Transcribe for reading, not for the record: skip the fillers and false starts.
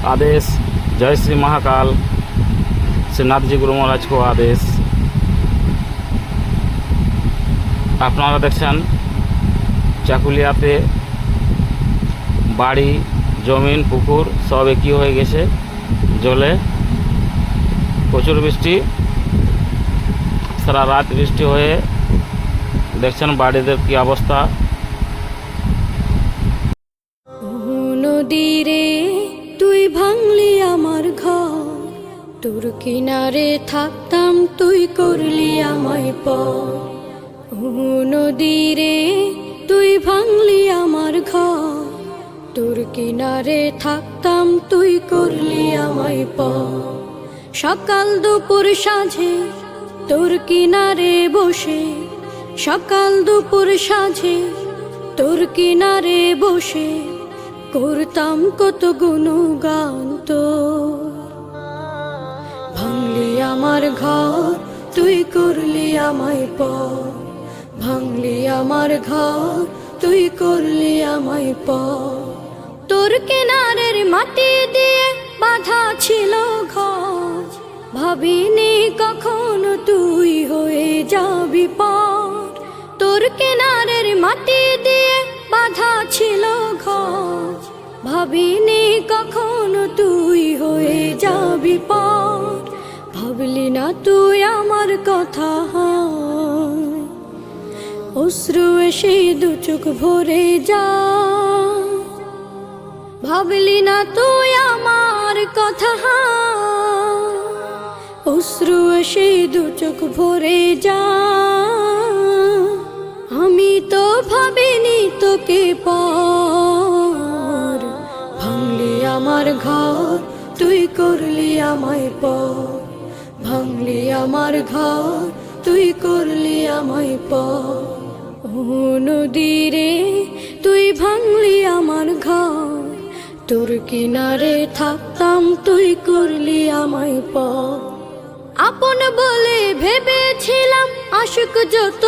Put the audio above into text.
आदेश। जय श्री महाकाल, श्रीनाथ जी गुरु महाराज को आदेश। আপনারা দেখছেন চাকুলিয়াতে বাড়ি, জমিন, পুকুর সব একই হয়ে গেছে জলে। প্রচুর বৃষ্টি, সারা রাত বৃষ্টি হয়ে দেখছেন বাড়িদের কি অবস্থা। নদী রে তুই ভাঙলি আমার ঘর, তোর কিনারে থাকতাম তুই করলি আমায় পর। নদী রে তুই ভাঙলি আমার ঘর, তোর কিনারে থাকতাম তুই করলি আমায় পর। সকাল দুপুর সাঁঝে তোর কিনারে বসে, সকাল দুপুর সাঁঝে তোর কিনারে বসে করতাম কত গুণগান তোর। ভাঙলি আমার ঘর তুই করলি আমায় পর, ভাঙলি আমার ঘর তুই করলি আমায় পর। তোর কিনারের মাটি দিয়ে বাঁধা ছিল ঘর, ভাবিনি কখনো তুই হয়ে যাবি পার। তোর কিনারের মাটি দিয়ে বাঁধা ছিল ঘর, ভাবিনি কখনো তুই হয়ে যাবি পার। ভাবলি না তুই আমার কথা, অশ্রু এসে দু চোখ ভরে যা। ভাবলি না তুই আমার কথা, অশ্রু এসে দু চোখ ভরে যা। আমি তো ভাবিনি তোকে পর, ভাঙলি আমার ঘর তুই করলি আমায় পর, ভাঙলি আমার ঘর তুই করলি আমায় পর। নদী রে তুই ভাঙলি আমার ঘর, তোর কিনারে থাকতাম তুই করলি আমায় পর। আপন বলে ভেবেছিলাম আশুক যত